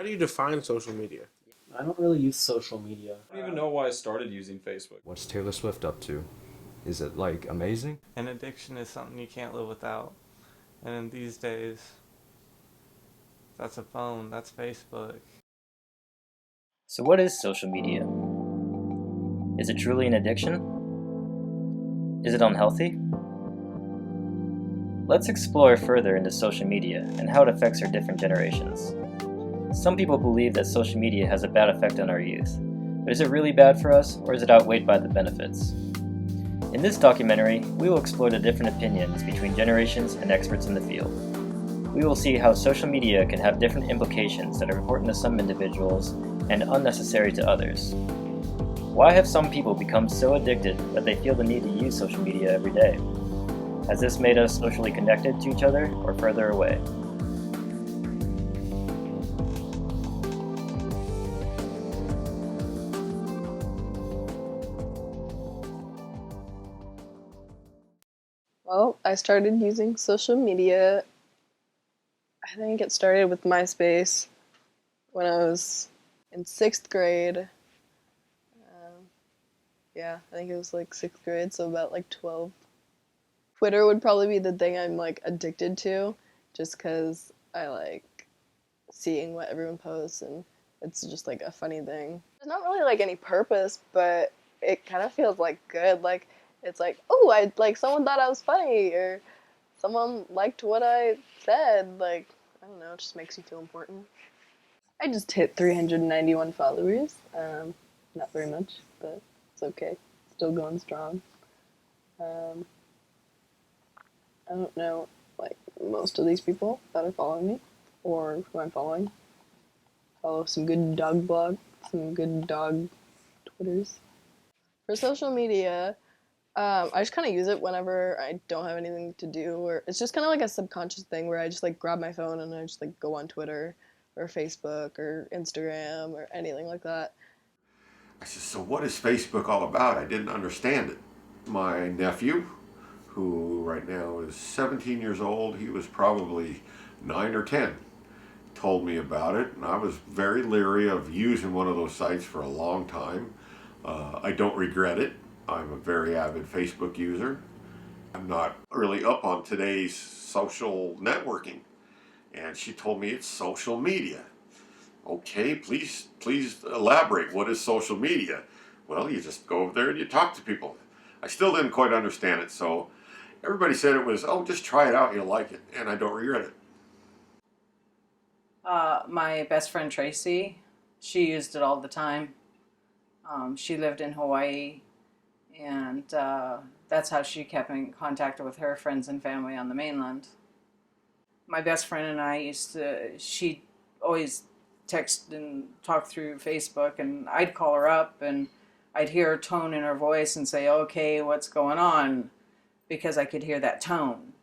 How do you define social media? I don't really use social media. I don't even know why I started using Facebook. What's Taylor Swift up to? Is it like amazing? An addiction is something you can't live without. And in these days, that's a phone, that's Facebook. So what is social media? Is it truly an addiction? Is it unhealthy? Let's explore further into social media and how it affects our different generations. Some people believe that social media has a bad effect on our youth, but is it really bad for us, or is it outweighed by the benefits? In this documentary, we will explore the different opinions between generations and experts in the field. We will see how social media can have different implications that are important to some individuals and unnecessary to others. Why have some people become so addicted that they feel the need to use social media every day? Has this made us socially connected to each other or further away? Well, I started using social media. I think it started with MySpace when I was in 6th grade. Yeah, I think it was like 6th grade, so about like 12. Twitter would probably be the thing I'm like addicted to, just because I like seeing what everyone posts and it's just like a funny thing. There's not really like any purpose, but it kind of feels like good. Like it's like, oh, I like someone thought I was funny or someone liked what I said. Like I don't know, it just makes you feel important. I just hit 391 followers. Not very much, but it's okay. Still going strong. Um, I don't know, like most of these people that are following me or who I'm following. Follow some good dog blog, some good dog Twitters. For social media, I just kind of use it whenever I don't have anything to do, or it's just kind of like a subconscious thing where I just like grab my phone and I just like go on Twitter or Facebook or Instagram or anything like that. I said, so what is Facebook all about? I didn't understand it. My nephew, who right now is 17 years old, he was probably 9 or 10, told me about it, and I was very leery of using one of those sites for a long time. I don't regret it. I'm a very avid Facebook user. I'm not really up on today's social networking. And she told me it's social media. Okay, please elaborate. What is social media? Well, you just go over there and you talk to people. I still didn't quite understand it, so everybody said it was, oh, just try it out, you'll like it, and I don't regret it. My best friend Tracy, she used it all the time. She lived in Hawaii, and that's how she kept in contact with her friends and family on the mainland. My best friend and I she always text and talk through Facebook, and I'd call her up and I'd hear her tone in her voice and say, okay, what's going on? Because I could hear that tone.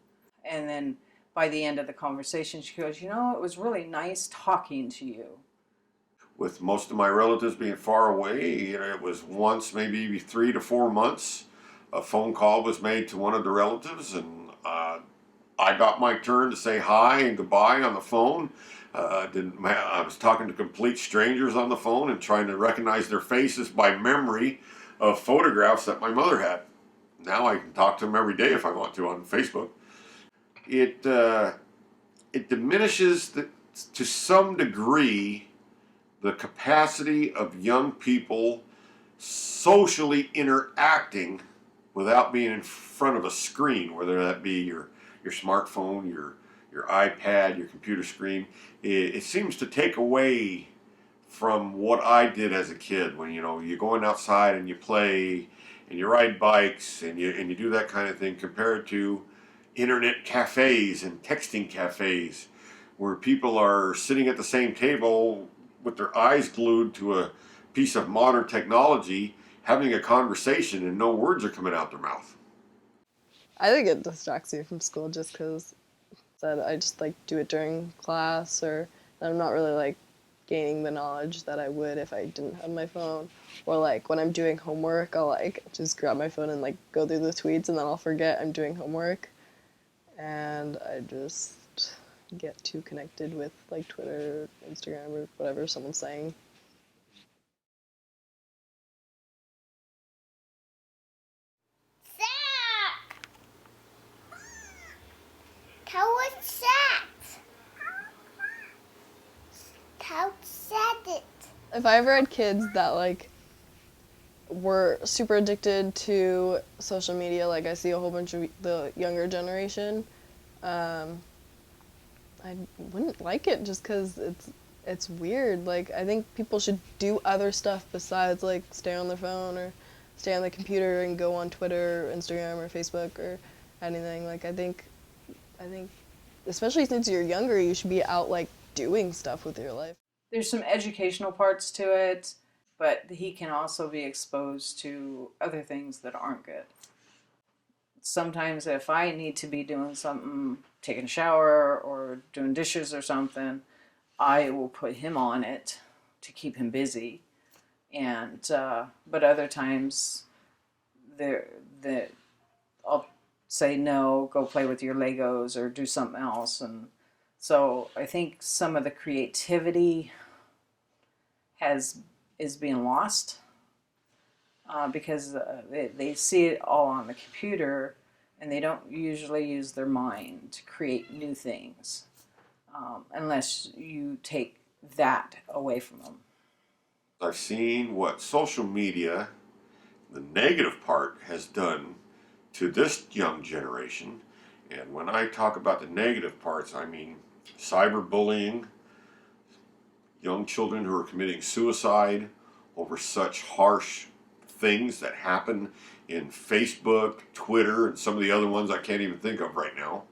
And then by the end of the conversation, she goes, you know, it was really nice talking to you. With most of my relatives being far away, it was once, maybe 3 to 4 months, a phone call was made to one of the relatives, and I got my turn to say hi and goodbye on the phone. I was talking to complete strangers on the phone and trying to recognize their faces by memory of photographs that my mother had. Now I can talk to them every day if I want to on Facebook. It diminishes to some degree the capacity of young people socially interacting without being in front of a screen, whether that be your smartphone, your iPad, your computer screen. It seems to take away from what I did as a kid when you're going outside and you play and you ride bikes and you do that kind of thing, compared to internet cafes and texting cafes where people are sitting at the same table with their eyes glued to a piece of modern technology, having a conversation and no words are coming out their mouth. I think it distracts me from school just because I just like do it during class, or I'm not really like gaining the knowledge that I would if I didn't have my phone. Or like when I'm doing homework, I'll like just grab my phone and like go through the tweets and then I'll forget I'm doing homework. And I just, get too connected with like Twitter, Instagram, or whatever someone's saying. How was that? How said it? If I ever had kids that like were super addicted to social media, like I see a whole bunch of the younger generation, I wouldn't like it just because it's weird. Like I think people should do other stuff besides like stay on their phone or stay on the computer and go on Twitter, or Instagram, or Facebook, or anything. Like I think, especially since you're younger, you should be out like doing stuff with your life. There's some educational parts to it, but he can also be exposed to other things that aren't good. Sometimes if I need to be doing something, taking a shower or doing dishes or something, I will put him on it to keep him busy. And but other times, I'll say no, go play with your Legos or do something else. And so I think some of the creativity is being lost because they see it all on the computer and they don't usually use their mind to create new things unless you take that away from them. I've seen what social media, the negative part, has done to this young generation. And when I talk about the negative parts, I mean cyberbullying, young children who are committing suicide over such harsh things that happen in Facebook, Twitter, and some of the other ones I can't even think of right now.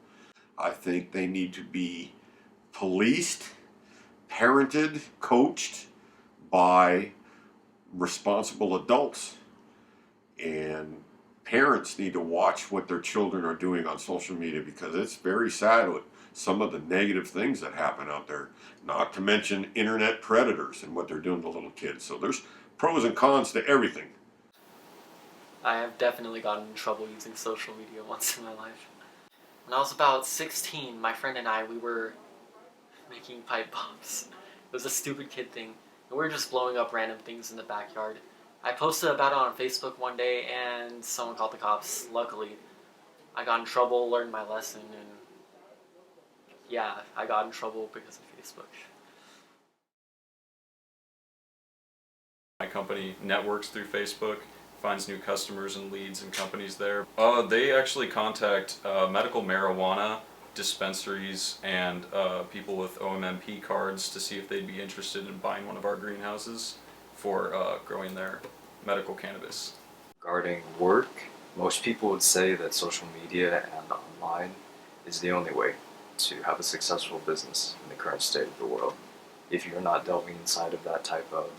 I think they need to be policed, parented, coached by responsible adults. And parents need to watch what their children are doing on social media because it's very sad what some of the negative things that happen out there, not to mention internet predators and what they're doing to little kids. So there's pros and cons to everything. I have definitely gotten in trouble using social media once in my life. When I was about 16, my friend and I, we were making pipe bombs. It was a stupid kid thing, and we were just blowing up random things in the backyard. I posted about it on Facebook one day, and someone called the cops. Luckily, I got in trouble, learned my lesson, and yeah, I got in trouble because of Facebook. My company networks through Facebook, finds new customers and leads and companies there. They actually contact medical marijuana dispensaries and people with OMMP cards to see if they'd be interested in buying one of our greenhouses for growing their medical cannabis. Regarding work, most people would say that social media and online is the only way to have a successful business in the current state of the world. If you're not delving inside of that type of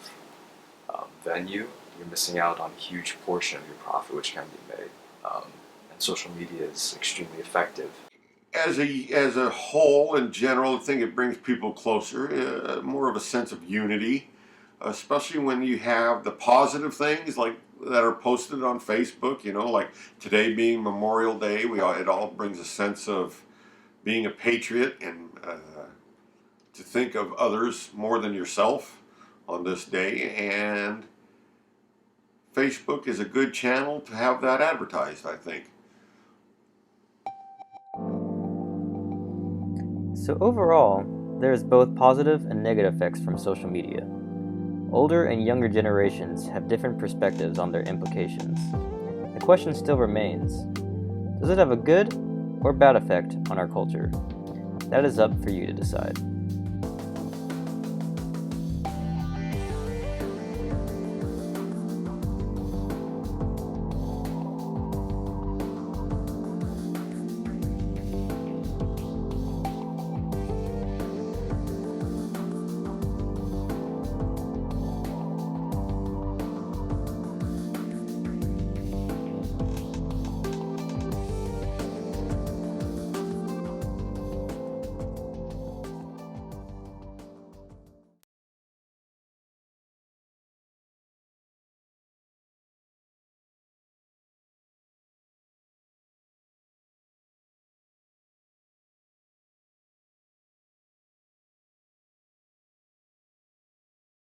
venue, you're missing out on a huge portion of your profit which can be made. And social media is extremely effective. As a whole, in general, I think it brings people closer, more of a sense of unity, especially when you have the positive things like that are posted on Facebook, you know, like today being Memorial Day, it all brings a sense of being a patriot and to think of others more than yourself on this day. And Facebook is a good channel to have that advertised, I think. So overall, there is both positive and negative effects from social media. Older and younger generations have different perspectives on their implications. The question still remains, does it have a good or bad effect on our culture? That is up for you to decide.